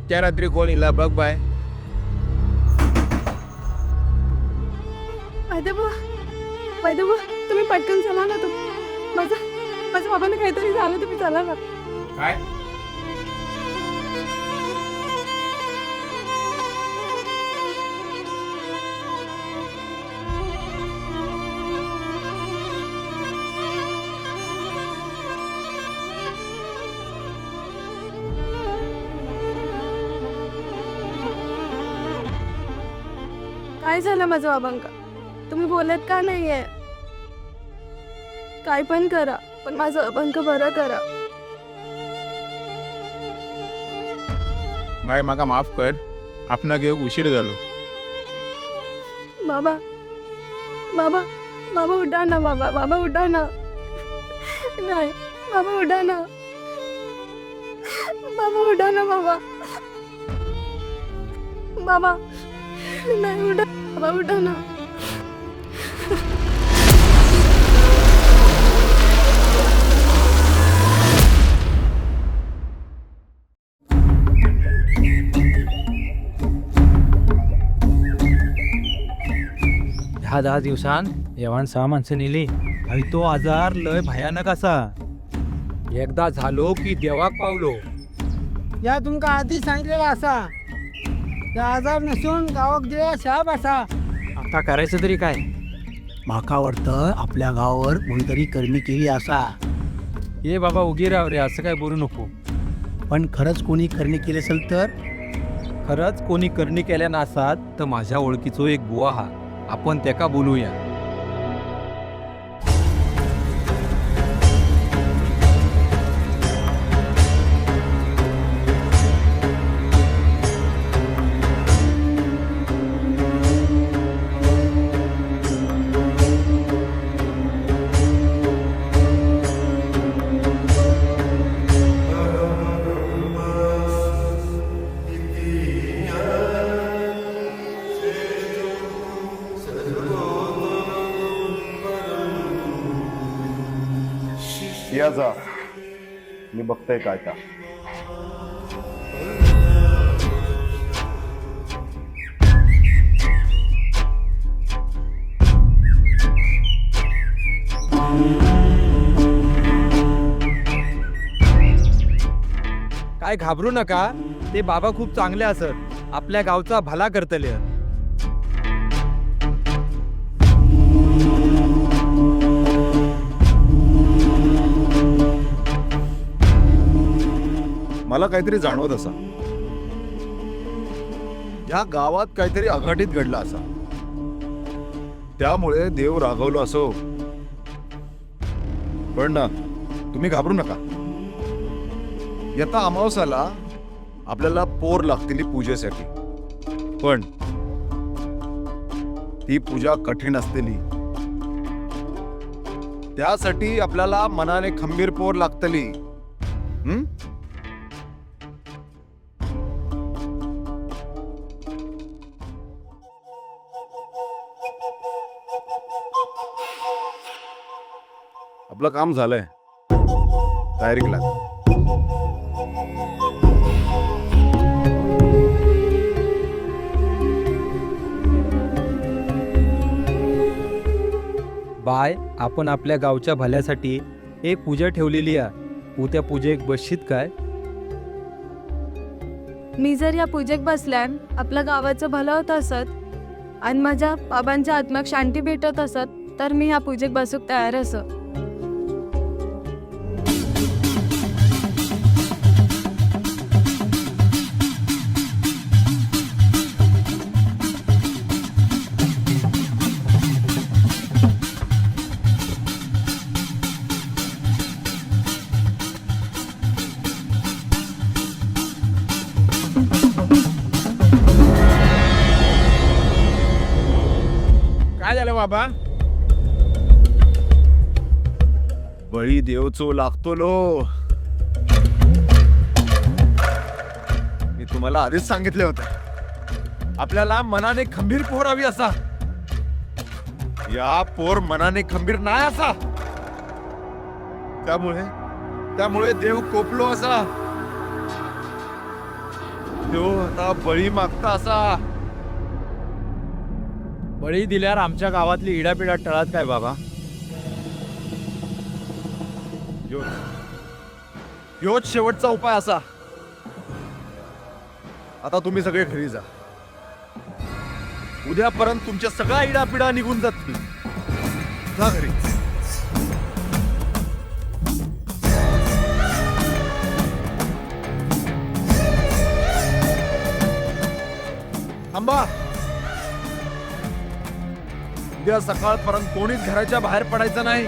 इतक्या रात्री कोण इला बघ बाय. वैदव तुम्ही पटकन चला ना. माझ्या बाबांना काहीतरी झालं, तुम्ही चला ना. काय काय झालं माझ्या बाबांका? तुम्ही बोलत का नाहीये? काय पण करा, पण माझं अभंग बरं करा. बाय माका माफ कर. आपणा घेऊ उशीर झालो. बाबा बाबा बाबा उठा ना. बाबा उठा ना. नाही बाबा उठा ना. बाबा उठा ना. बाबा नाही उठा. बाबा उठा ना. ह्या 10 दिवसांत येवान 6 माणसं नेली आणि तो आजार लय भयानक असा. एकदा झालो की देवाक पावलो. या तुमका आधी सांगितलेलं असा. त्या आजार नसून गावात जे शाप असा. आता करायचं तरी काय? माका वाटतं आपल्या गावावर कोणतरी करणी केली असा. ये बाबा उगी राव रे, असं काय बोलू नको. पण खरंच कोणी करणी केली असेल तर? खरंच कोणी करणी केल्या नसात तर माझ्या ओळखीचो एक बुवा हा, आपण त्याका बोलूया. या जा, मी बघतोय काय का. काय घाबरू नका, ते बाबा खूप चांगले असत. आपल्या गावचा भला करतले. मला काहीतरी जाणवत असा. या गावात काहीतरी अघटित घडला असा. त्यामुळे देव रागवलो असो. पण ना, तुम्ही घाबरू नका. येता अमावस्याला आपल्याला पोर लागतील पूजेसाठी. पण ती पूजा कठीण असतेली. त्यासाठी आपल्याला मनाने खंबीर पोर लागतली. आपलं काम झालंय. तयारी केला. बाय, आपण आपल्या गावच्या भल्यासाठी एक पूजा ठेवलेली आहे. तू त्या पूजेक बसशीत काय? मी जर या पूजेक बसल्यान आपल्या गावाचं भलं होत असत आणि माझ्या बाबांच्या आत्म्याक शांती भेटत असत तर मी या पूजेक बसूक तयार असत. काय झालं बाबा? बळी देवचो लागतो लो. मी तुम्हाला आधीच सांगितले होते, आपल्याला मनाने खंबीर पोर हवी असा. या पोर मनाने खंबीर नाही असा. त्यामुळे देव कोपलो असा. तो आता बळी मागता असा. बळी दिल्यावर आमच्या गावातली इडापिडा टळत काय बाबा? योच शेवटचा उपाय असा. आता तुम्ही सगळे घरी जा. उद्यापर्यंत तुमच्या सगळ्या इडापिडा निघून जातील. जा घरी. थांबा. उद्या सकाळपर्यंत कोणीच घराच्या बाहेर पडायचं नाही.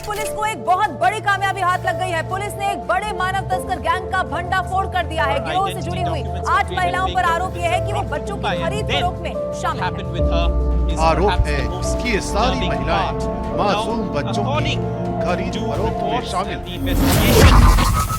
पुलिस को एक बहुत बड़ी कामयाबी हाथ लग गई है। पुलिस ने एक बड़े मानव तस्कर गैंग का भंडाफोड़ कर दिया है। गिरोह से जुड़ी हुई 8 महिलाओं पर आरोप यह है कि वो बच्चों की खरीद फरोख्त में शामिल हैं। आरोप है इसकी ये सारी महिलाएं मासूम बच्चों की खरीद फरोख्त में शामिल हैं।